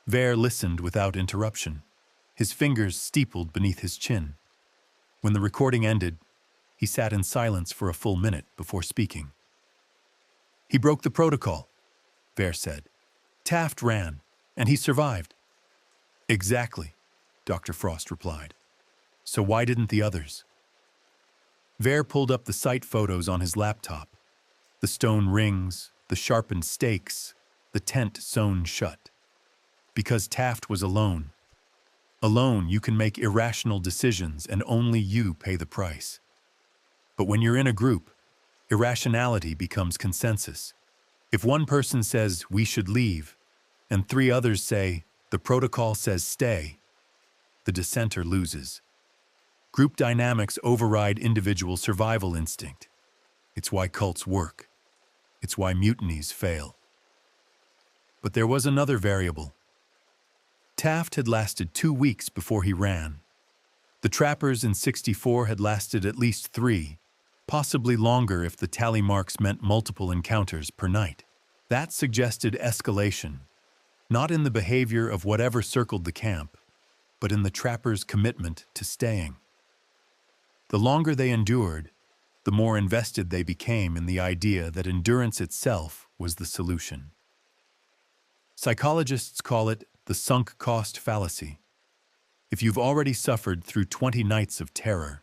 Vare listened without interruption, his fingers steepled beneath his chin. When the recording ended, he sat in silence for a full minute before speaking. He broke the protocol, Vare said. Taft ran, and he survived. Exactly, Dr. Frost replied. So why didn't the others? Vare pulled up the site photos on his laptop. The stone rings, the sharpened stakes, the tent sewn shut. Because Taft was alone. Alone, you can make irrational decisions and only you pay the price. But when you're in a group, irrationality becomes consensus. If one person says, we should leave, and 3 others say, the protocol says stay, the dissenter loses. Group dynamics override individual survival instinct. It's why cults work. It's why mutinies fail. But there was another variable. Taft had lasted 2 weeks before he ran. The trappers in 64 had lasted at least 3, possibly longer if the tally marks meant multiple encounters per night. That suggested escalation, not in the behavior of whatever circled the camp, but in the trappers' commitment to staying. The longer they endured, the more invested they became in the idea that endurance itself was the solution. Psychologists call it the sunk cost fallacy. If you've already suffered through 20 nights of terror,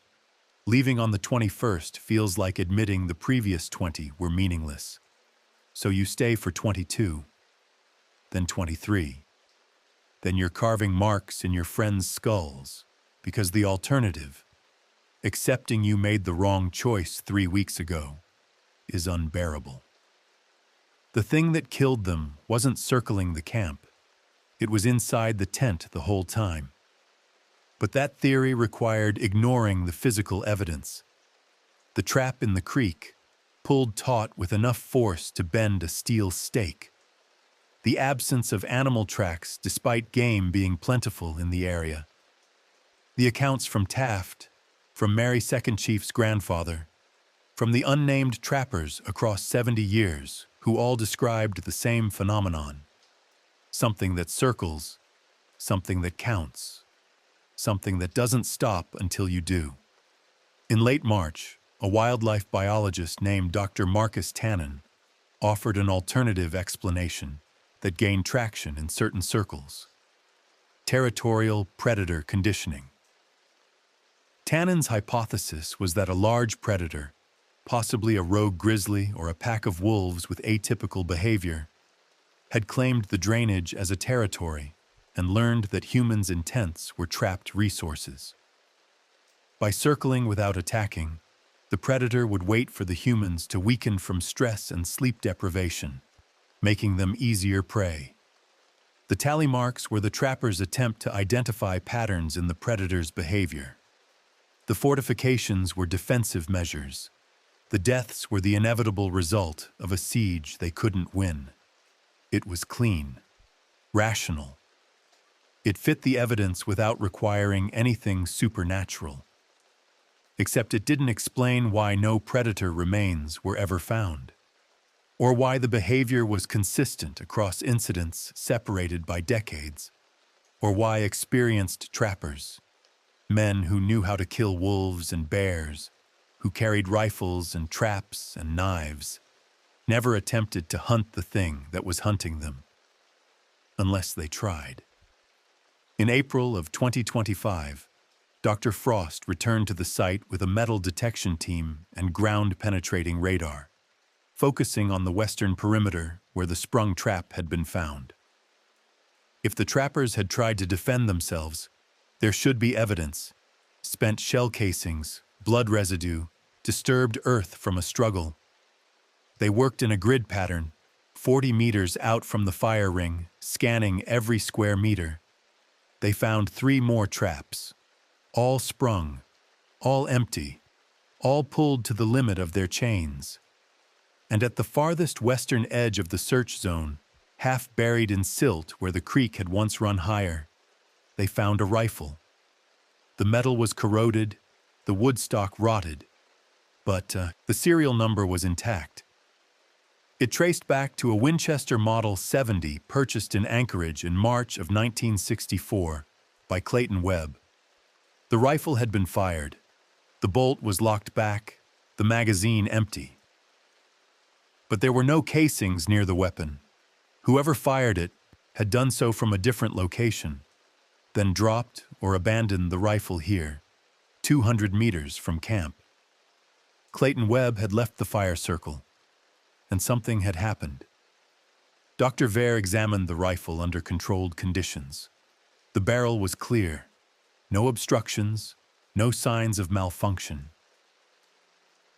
leaving on the 21st feels like admitting the previous 20 were meaningless. So you stay for 22, then 23. Then you're carving marks in your friends' skulls, because the alternative, accepting you made the wrong choice 3 weeks ago, is unbearable. The thing that killed them wasn't circling the camp. It was inside the tent the whole time. But that theory required ignoring the physical evidence. The trap in the creek, pulled taut with enough force to bend a steel stake. The absence of animal tracks despite game being plentiful in the area. The accounts from Taft, from Mary Second Chief's grandfather, from the unnamed trappers across 70 years who all described the same phenomenon. Something that circles, something that counts, something that doesn't stop until you do. In late March, a wildlife biologist named Dr. Marcus Tannen offered an alternative explanation that gained traction in certain circles: territorial predator conditioning. Tannen's hypothesis was that a large predator, possibly a rogue grizzly or a pack of wolves with atypical behavior, had claimed the drainage as a territory and learned that humans' intents were trapped resources. By circling without attacking, the predator would wait for the humans to weaken from stress and sleep deprivation, making them easier prey. The tally marks were the trappers' attempt to identify patterns in the predator's behavior. The fortifications were defensive measures. The deaths were the inevitable result of a siege they couldn't win. It was clean, rational. It fit the evidence without requiring anything supernatural. Except it didn't explain why no predator remains were ever found, or why the behavior was consistent across incidents separated by decades, or why experienced trappers, men who knew how to kill wolves and bears, who carried rifles and traps and knives, never attempted to hunt the thing that was hunting them, unless they tried. In April of 2025, Dr. Frost returned to the site with a metal detection team and ground-penetrating radar, focusing on the western perimeter where the sprung trap had been found. If the trappers had tried to defend themselves, there should be evidence: spent shell casings, blood residue, disturbed earth from a struggle. They worked in a grid pattern, 40 meters out from the fire ring, scanning every square meter. They found 3 more traps, all sprung, all empty, all pulled to the limit of their chains. And at the farthest western edge of the search zone, half buried in silt where the creek had once run higher, they found a rifle. The metal was corroded, the woodstock rotted, but the serial number was intact. It traced back to a Winchester Model 70 purchased in Anchorage in March of 1964 by Clayton Webb. The rifle had been fired. The bolt was locked back, the magazine empty. But there were no casings near the weapon. Whoever fired it had done so from a different location, then dropped or abandoned the rifle here, 200 meters from camp. Clayton Webb had left the fire circle, and something had happened. Dr. Vare examined the rifle under controlled conditions. The barrel was clear. No obstructions, no signs of malfunction.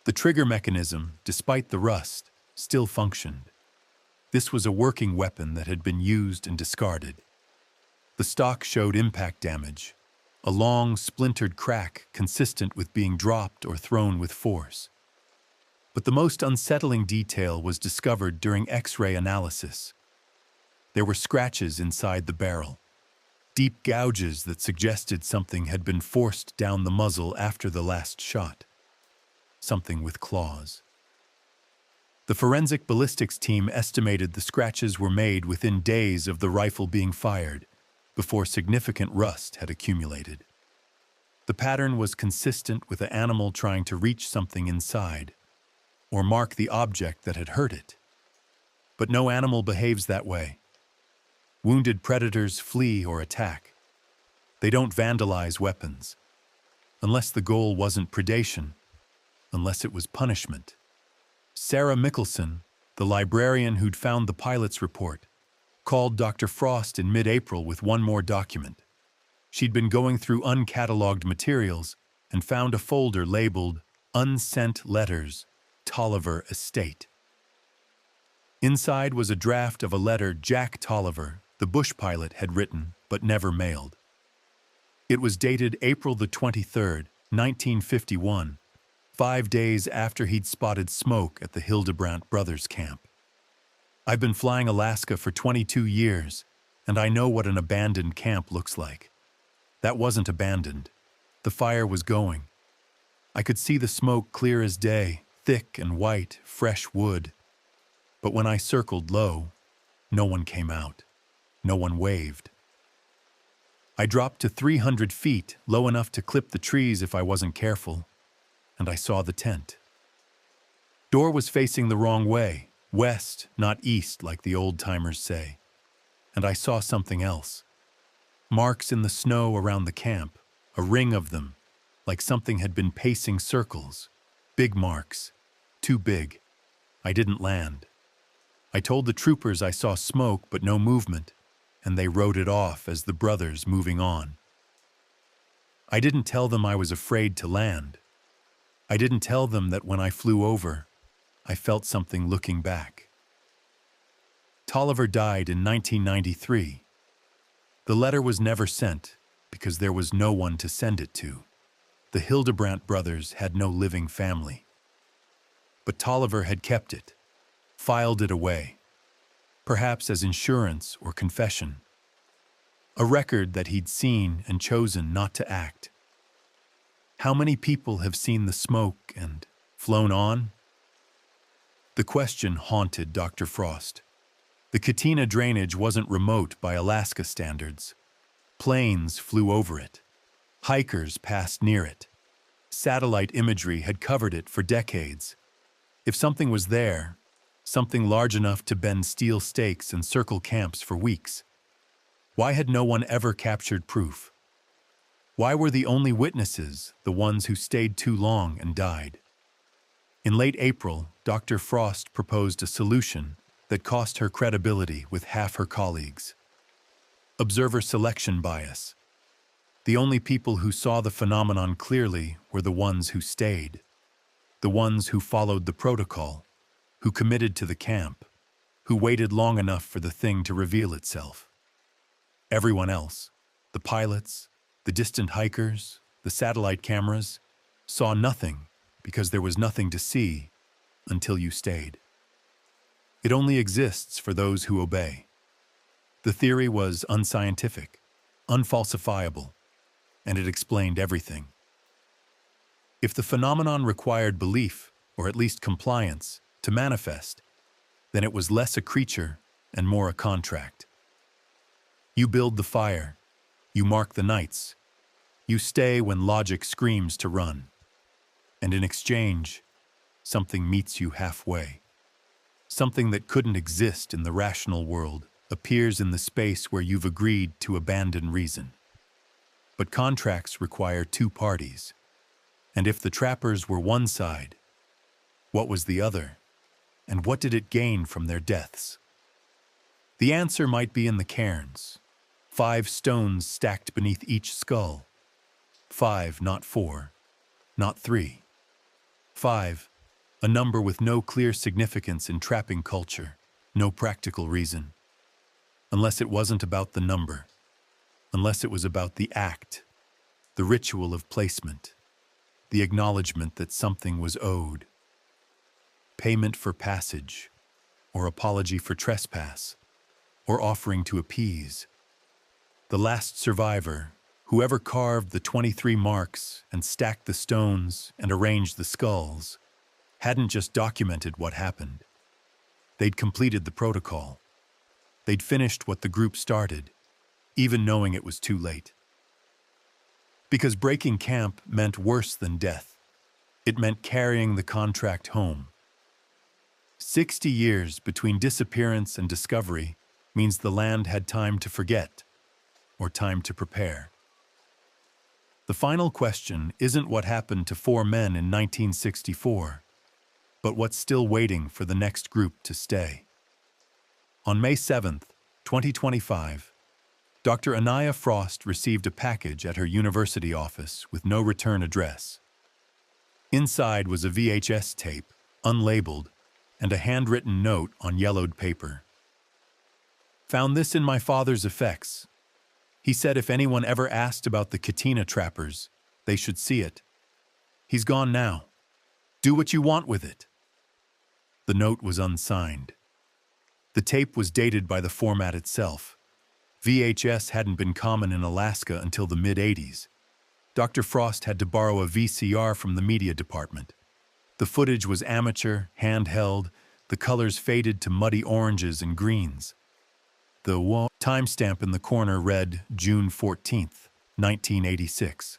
The trigger mechanism, despite the rust, still functioned. This was a working weapon that had been used and discarded. The stock showed impact damage, a long, splintered crack consistent with being dropped or thrown with force. But the most unsettling detail was discovered during X-ray analysis. There were scratches inside the barrel, deep gouges that suggested something had been forced down the muzzle after the last shot. Something with claws. The forensic ballistics team estimated the scratches were made within days of the rifle being fired, before significant rust had accumulated. The pattern was consistent with the animal trying to reach something inside, or mark the object that had hurt it. But no animal behaves that way. Wounded predators flee or attack. They don't vandalize weapons, unless the goal wasn't predation, unless it was punishment. Sarah Mickelson, the librarian who'd found the pilot's report, called Dr. Frost in mid-April with one more document. She'd been going through uncatalogued materials and found a folder labeled Unsent Letters, Tolliver Estate. Inside was a draft of a letter Jack Tolliver, the bush pilot, had written but never mailed. It was dated April the 23rd, 1951, 5 days after he'd spotted smoke at the Hildebrandt brothers' camp. "I've been flying Alaska for 22 years, and I know what an abandoned camp looks like. That wasn't abandoned. The fire was going. I could see the smoke clear as day, thick and white, fresh wood. But when I circled low, no one came out. No one waved. I dropped to 300 feet, low enough to clip the trees if I wasn't careful, and I saw the tent. Door was facing the wrong way, west, not east like the old-timers say. And I saw something else. Marks in the snow around the camp, a ring of them, like something had been pacing circles. Big marks. Too big. I didn't land. I told the troopers I saw smoke but no movement, and they wrote it off as the brothers moving on. I didn't tell them I was afraid to land. I didn't tell them that when I flew over, I felt something looking back." Tolliver died in 1993. The letter was never sent because there was no one to send it to. The Hildebrandt brothers had no living family. But Tolliver had kept it, filed it away, perhaps as insurance or confession. A record that he'd seen and chosen not to act. How many people have seen the smoke and flown on? The question haunted Dr. Frost. The Chitina drainage wasn't remote by Alaska standards. Planes flew over it. Hikers passed near it. Satellite imagery had covered it for decades. If something was there, something large enough to bend steel stakes and circle camps for weeks, why had no one ever captured proof? Why were the only witnesses the ones who stayed too long and died? In late April, Dr. Frost proposed a solution that cost her credibility with half her colleagues. Observer selection bias. The only people who saw the phenomenon clearly were the ones who stayed, the ones who followed the protocol, who committed to the camp, who waited long enough for the thing to reveal itself. Everyone else, the pilots, the distant hikers, the satellite cameras, saw nothing because there was nothing to see until you stayed. It only exists for those who obey. The theory was unscientific, unfalsifiable, and it explained everything. If the phenomenon required belief, or at least compliance, to manifest, then it was less a creature and more a contract. You build the fire, you mark the nights, you stay when logic screams to run, and in exchange, something meets you halfway. Something that couldn't exist in the rational world appears in the space where you've agreed to abandon reason. But contracts require two parties, and if the trappers were one side, what was the other? And what did it gain from their deaths? The answer might be in the cairns. 5 stones stacked beneath each skull. 5, not 4, not 3. 5, a number with no clear significance in trapping culture, no practical reason. Unless it wasn't about the number, unless it was about the act, the ritual of placement, the acknowledgement that something was owed. Payment for passage, or apology for trespass, or offering to appease. The last survivor, whoever carved the 23 marks and stacked the stones and arranged the skulls, hadn't just documented what happened. They'd completed the protocol. They'd finished what the group started, even knowing it was too late. Because breaking camp meant worse than death. It meant carrying the contract home. 60 years between disappearance and discovery means the land had time to forget, or time to prepare. The final question isn't what happened to 4 men in 1964, but what's still waiting for the next group to stay. On May 7, 2025, Dr. Anaya Frost received a package at her university office with no return address. Inside was a VHS tape, unlabeled, and a handwritten note on yellowed paper. Found this in my father's effects. He said if anyone ever asked about the Chitina trappers, they should see it. He's gone now. Do what you want with it. The note was unsigned. The tape was dated by the format itself. VHS hadn't been common in Alaska until the mid-'80s. Dr. Frost had to borrow a VCR from the media department. The footage was amateur, handheld, the colors faded to muddy oranges and greens. The timestamp in the corner read June 14th, 1986.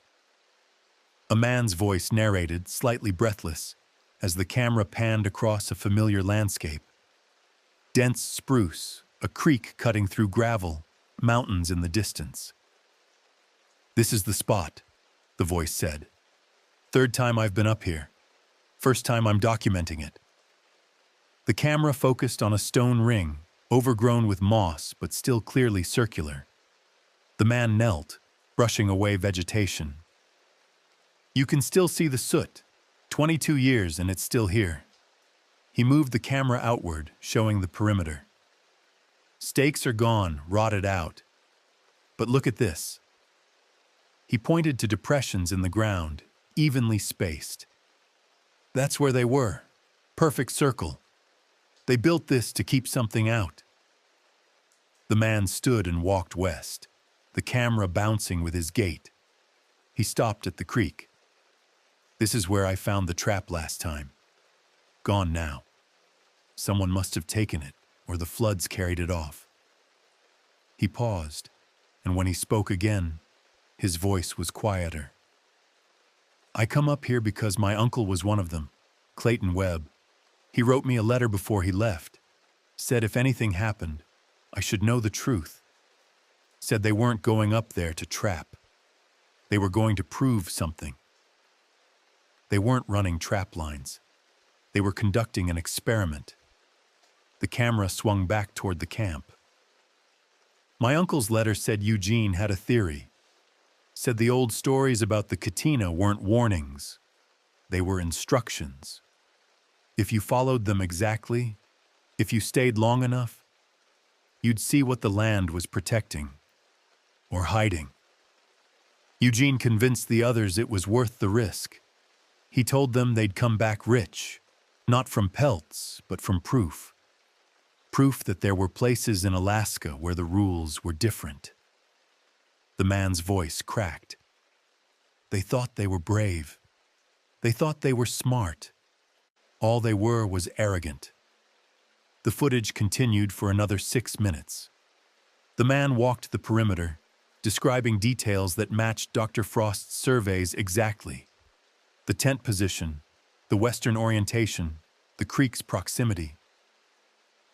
A man's voice narrated, slightly breathless, as the camera panned across a familiar landscape. Dense spruce, a creek cutting through gravel, mountains in the distance. This is the spot, the voice said. 3rd time I've been up here. 1st time I'm documenting it. The camera focused on a stone ring, overgrown with moss but still clearly circular. The man knelt, brushing away vegetation. You can still see the soot. 22 years and it's still here. He moved the camera outward, showing the perimeter. Stakes are gone, rotted out. But look at this. He pointed to depressions in the ground, evenly spaced. That's where they were. Perfect circle. They built this to keep something out. The man stood and walked west, the camera bouncing with his gait. He stopped at the creek. This is where I found the trap last time. Gone now. Someone must have taken it, or the floods carried it off. He paused, and when he spoke again, his voice was quieter. I come up here because my uncle was one of them, Clayton Webb. He wrote me a letter before he left. Said if anything happened, I should know the truth. Said they weren't going up there to trap. They were going to prove something. They weren't running trap lines. They were conducting an experiment. The camera swung back toward the camp. My uncle's letter said Eugene had a theory. Said the old stories about the Chitina weren't warnings. They were instructions. If you followed them exactly, if you stayed long enough, you'd see what the land was protecting or hiding. Eugene convinced the others it was worth the risk. He told them they'd come back rich, not from pelts, but from proof. Proof that there were places in Alaska where the rules were different. The man's voice cracked. They thought they were brave. They thought they were smart. All they were was arrogant. The footage continued for another 6 minutes. The man walked the perimeter, describing details that matched Dr. Frost's surveys exactly. The tent position, the western orientation, the creek's proximity.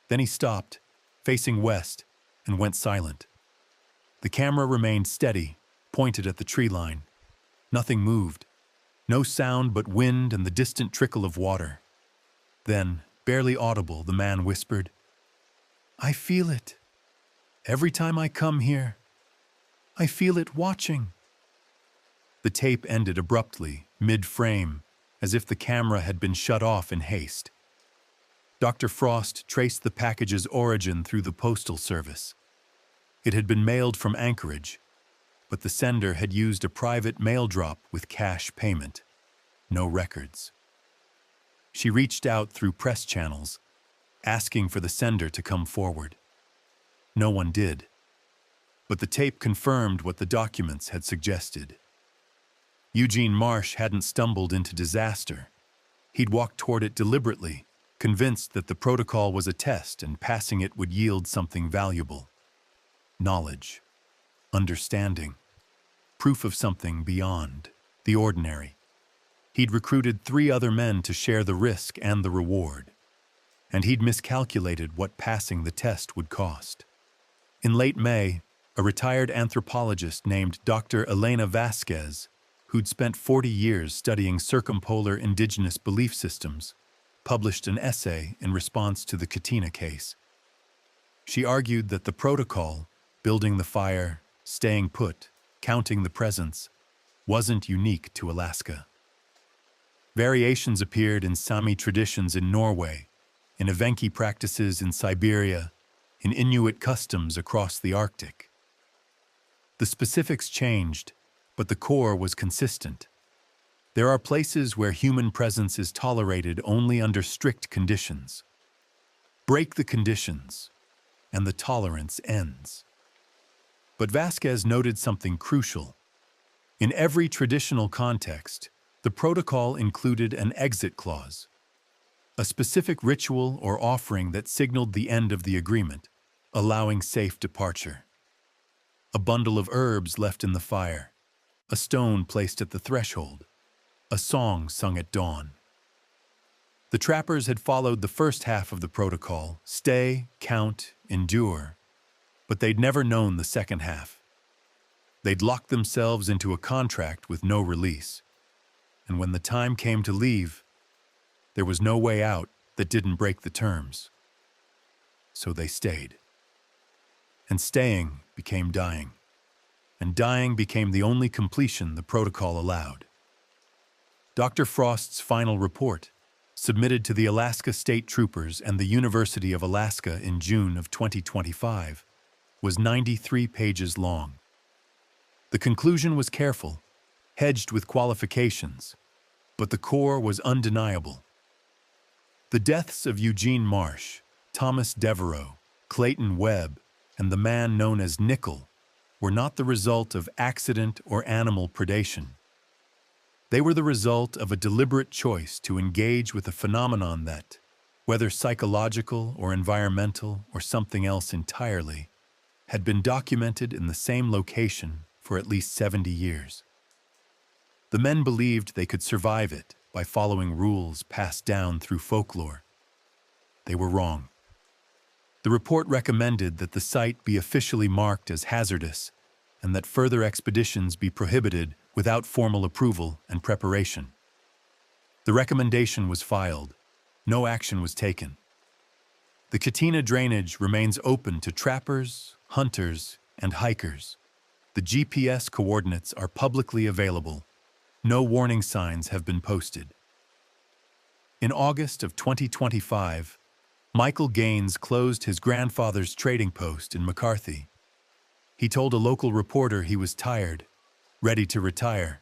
Then he stopped, facing west, and went silent. The camera remained steady, pointed at the tree line. Nothing moved. No sound but wind and the distant trickle of water. Then, barely audible, the man whispered, I feel it. Every time I come here, I feel it watching. The tape ended abruptly, mid-frame, as if the camera had been shut off in haste. Dr. Frost traced the package's origin through the postal service. It had been mailed from Anchorage, but the sender had used a private mail drop with cash payment. No records. She reached out through press channels, asking for the sender to come forward. No one did. But the tape confirmed what the documents had suggested. Eugene Marsh hadn't stumbled into disaster. He'd walked toward it deliberately, convinced that the protocol was a test and passing it would yield something valuable. Knowledge, understanding, proof of something beyond the ordinary. He'd recruited 3 other men to share the risk and the reward, and he'd miscalculated what passing the test would cost. In late May, a retired anthropologist named Dr. Elena Vasquez, who'd spent 40 years studying circumpolar indigenous belief systems, published an essay in response to the Chitina case. She argued that the protocol, building the fire, staying put, counting the presents, wasn't unique to Alaska. Variations appeared in Sami traditions in Norway, in Evenki practices in Siberia, in Inuit customs across the Arctic. The specifics changed, but the core was consistent. There are places where human presence is tolerated only under strict conditions. Break the conditions, and the tolerance ends. But Vasquez noted something crucial. In every traditional context, the protocol included an exit clause, a specific ritual or offering that signaled the end of the agreement, allowing safe departure. A bundle of herbs left in the fire, a stone placed at the threshold, a song sung at dawn. The trappers had followed the first half of the protocol, stay, count, endure, but they'd never known the second half. They'd locked themselves into a contract with no release, and when the time came to leave, there was no way out that didn't break the terms. So they stayed. And staying became dying, and dying became the only completion the protocol allowed. Dr. Frost's final report, submitted to the Alaska State Troopers and the University of Alaska in June of 2025, was 93 pages long. The conclusion was careful, hedged with qualifications, but the core was undeniable. The deaths of Eugene Marsh, Thomas Devereaux, Clayton Webb, and the man known as Nickel were not the result of accident or animal predation. They were the result of a deliberate choice to engage with a phenomenon that, whether psychological or environmental or something else entirely, had been documented in the same location for at least 70 years. The men believed they could survive it by following rules passed down through folklore. They were wrong. The report recommended that the site be officially marked as hazardous and that further expeditions be prohibited without formal approval and preparation. The recommendation was filed. No action was taken. The Chitina drainage remains open to trappers, hunters, and hikers. The GPS coordinates are publicly available. No warning signs have been posted. In August of 2025, Michael Gaines closed his grandfather's trading post in McCarthy. He told a local reporter he was tired, ready to retire.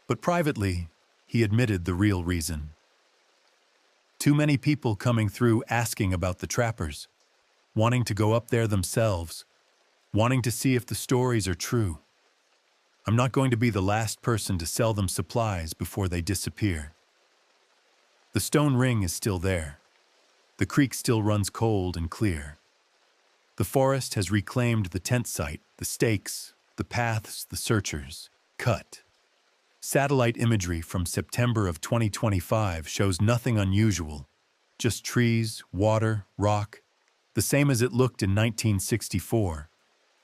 But privately, he admitted the real reason. Too many people coming through asking about the trappers, wanting to go up there themselves, wanting to see if the stories are true. I'm not going to be the last person to sell them supplies before they disappear. The stone ring is still there. The creek still runs cold and clear. The forest has reclaimed the tent site, the stakes, the paths the searchers cut. Satellite imagery from September of 2025 shows nothing unusual, just trees, water, rock, the same as it looked in 1964,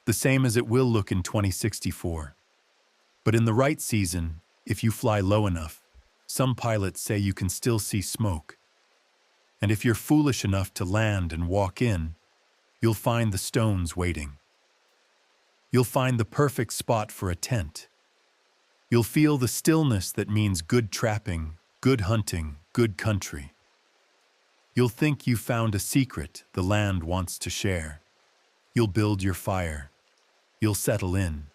the same as it will look in 2064. But in the right season, if you fly low enough, some pilots say you can still see smoke. And if you're foolish enough to land and walk in, you'll find the stones waiting. You'll find the perfect spot for a tent. You'll feel the stillness that means good trapping, good hunting, good country. You'll think you found a secret the land wants to share. You'll build your fire. You'll settle in.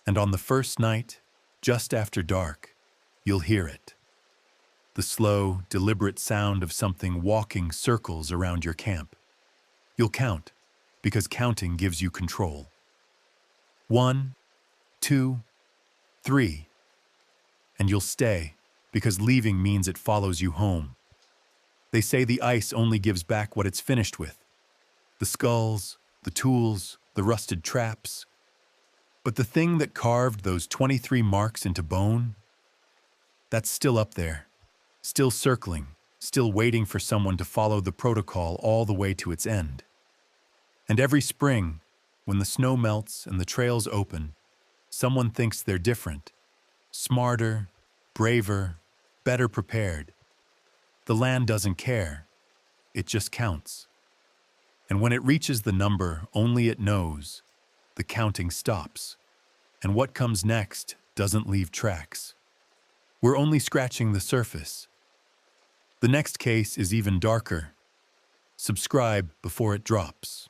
And on the first night, just after dark, you'll hear it. The slow, deliberate sound of something walking circles around your camp. You'll count, because counting gives you control. 1, 2, 3. And you'll stay, because leaving means it follows you home. They say the ice only gives back what it's finished with. The skulls, the tools, the rusted traps. But the thing that carved those 23 marks into bone, that's still up there, still circling, still waiting for someone to follow the protocol all the way to its end. And every spring, when the snow melts and the trails open, someone thinks they're different, smarter, braver, better prepared. The land doesn't care. It just counts. And when it reaches the number only it knows, the counting stops. And what comes next doesn't leave tracks. We're only scratching the surface. The next case is even darker. Subscribe before it drops.